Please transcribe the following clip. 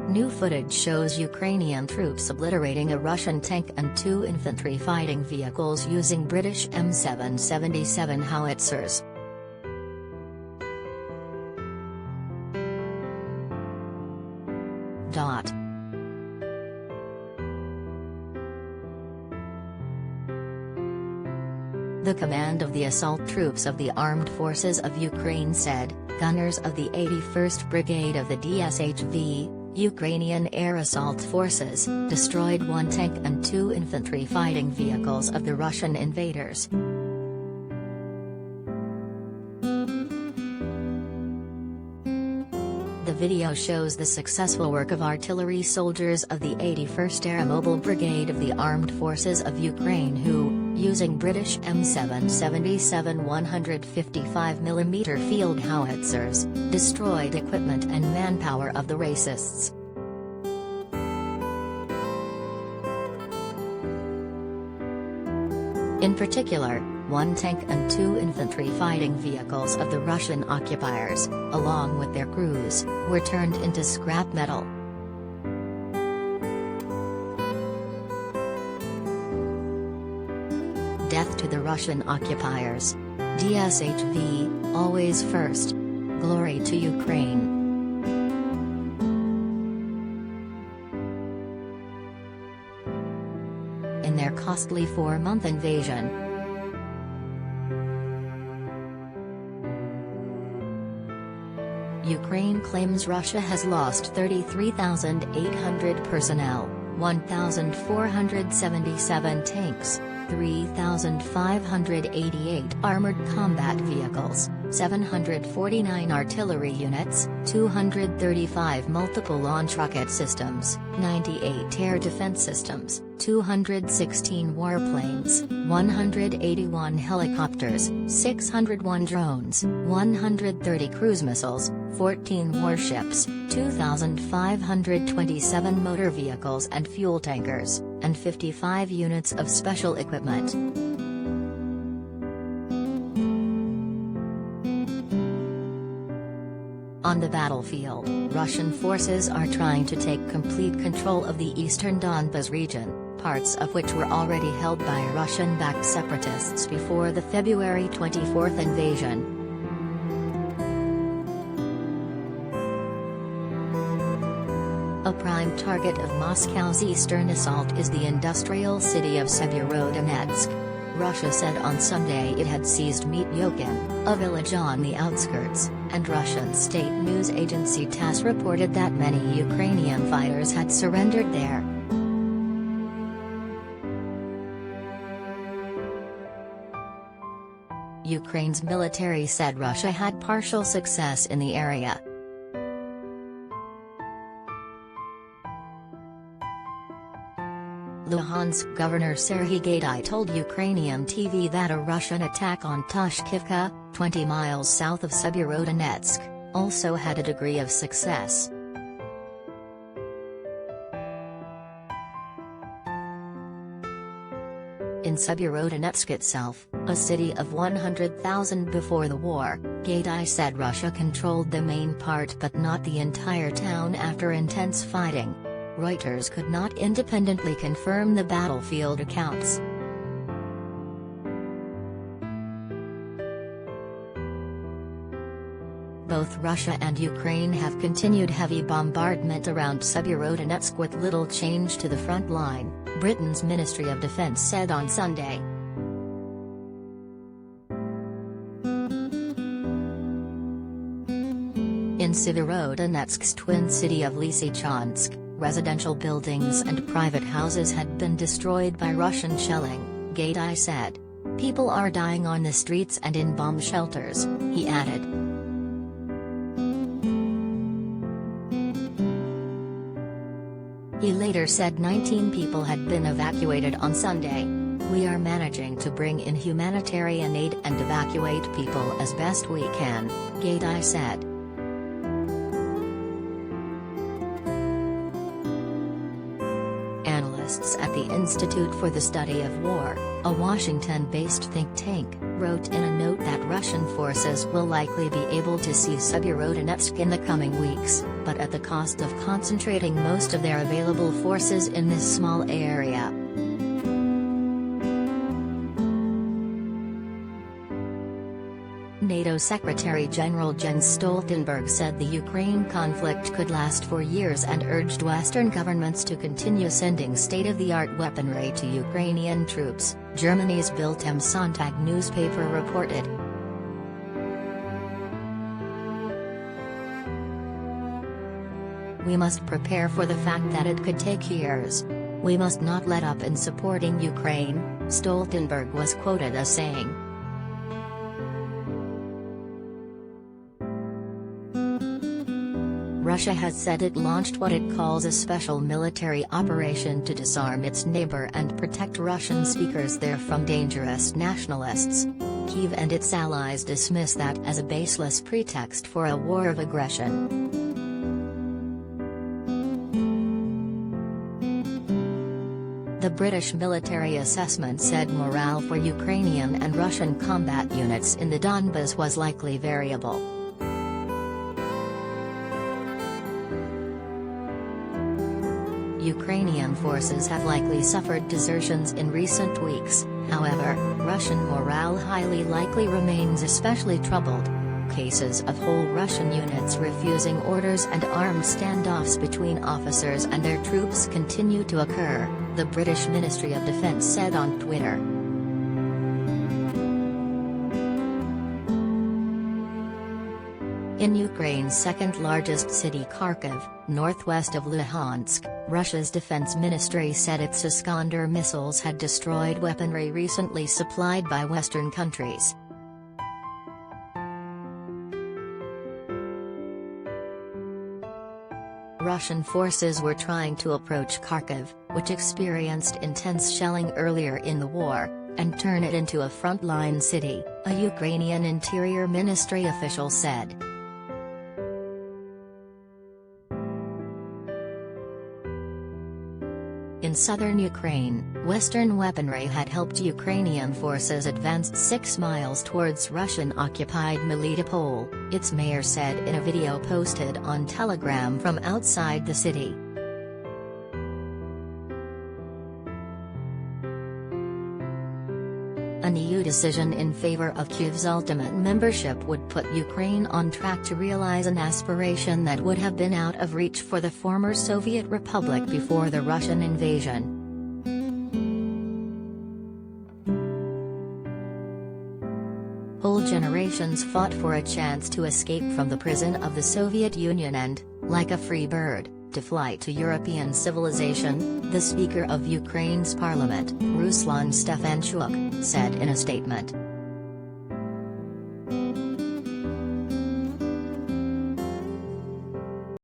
New footage shows Ukrainian troops obliterating a Russian tank and 2 infantry fighting vehicles using British M777 howitzers. The command of the assault troops of the Armed Forces of Ukraine said, gunners of the 81st Brigade of the DShV, Ukrainian Air Assault Forces, destroyed 1 tank and 2 infantry fighting vehicles of the Russian invaders. The video shows the successful work of artillery soldiers of the 81st Airmobile Brigade of the Armed Forces of Ukraine who, using British M777 155mm field howitzers, destroyed equipment and manpower of the racists. In particular, 1 tank and 2 infantry fighting vehicles of the Russian occupiers, along with their crews, were turned into scrap metal. Death to the Russian occupiers. DShV, always first. Glory to Ukraine. In their costly 4-month invasion, Ukraine claims Russia has lost 33,800 personnel, 1,477 tanks, 3,588 armored combat vehicles, 749 artillery units, 235 multiple launch rocket systems, 98 air defense systems, 216 warplanes, 181 helicopters, 601 drones, 130 cruise missiles, 14 warships, 2,527 motor vehicles and fuel tankers, and 55 units of special equipment. On the battlefield, Russian forces are trying to take complete control of the eastern Donbas region, parts of which were already held by Russian-backed separatists before the February 24 invasion. A prime target of Moscow's eastern assault is the industrial city of Severodonetsk. Russia said on Sunday it had seized Mityokin, a village on the outskirts, and Russian state news agency TASS reported that many Ukrainian fighters had surrendered there. Ukraine's military said Russia had partial success in the area. Luhansk Governor Serhiy Gaidai told Ukrainian TV that a Russian attack on Tushkivka, 20 miles south of Severodonetsk, also had a degree of success. In Severodonetsk itself, a city of 100,000 before the war, Gaidai said Russia controlled the main part but not the entire town after intense fighting. Reuters could not independently confirm the battlefield accounts. Both Russia and Ukraine have continued heavy bombardment around Severodonetsk with little change to the front line, Britain's Ministry of Defense said on Sunday. In Severodonetsk's twin city of Lysychansk, residential buildings and private houses had been destroyed by Russian shelling, Gaidai said. People are dying on the streets and in bomb shelters, he added. He later said 19 people had been evacuated on Sunday. We are managing to bring in humanitarian aid and evacuate people as best we can, Gaidai said. Economists at the Institute for the Study of War, a Washington-based think tank, wrote in a note that Russian forces will likely be able to seize Severodonetsk in the coming weeks, but at the cost of concentrating most of their available forces in this small area. NATO Secretary-General Jens Stoltenberg said the Ukraine conflict could last for years and urged Western governments to continue sending state-of-the-art weaponry to Ukrainian troops, Germany's Bild am Sonntag newspaper reported. We must prepare for the fact that it could take years. We must not let up in supporting Ukraine, Stoltenberg was quoted as saying. Russia has said it launched what it calls a special military operation to disarm its neighbor and protect Russian speakers there from dangerous nationalists. Kyiv and its allies dismiss that as a baseless pretext for a war of aggression. The British military assessment said morale for Ukrainian and Russian combat units in the Donbas was likely variable. Ukrainian forces have likely suffered desertions in recent weeks, however, Russian morale highly likely remains especially troubled. Cases of whole Russian units refusing orders and armed standoffs between officers and their troops continue to occur, the British Ministry of Defence said on Twitter. In Ukraine's second-largest city Kharkiv, northwest of Luhansk, Russia's defense ministry said its Iskander missiles had destroyed weaponry recently supplied by Western countries. Russian forces were trying to approach Kharkiv, which experienced intense shelling earlier in the war, and turn it into a frontline city, a Ukrainian Interior Ministry official said. In southern Ukraine, Western weaponry had helped Ukrainian forces advance 6 miles towards Russian-occupied Melitopol, its mayor said in a video posted on Telegram from outside the city. An EU decision in favor of Kyiv's ultimate membership would put Ukraine on track to realize an aspiration that would have been out of reach for the former Soviet Republic before the Russian invasion. Whole generations fought for a chance to escape from the prison of the Soviet Union and, like a free bird, to fly to European civilization, the Speaker of Ukraine's parliament, Ruslan Stefanchuk, said in a statement.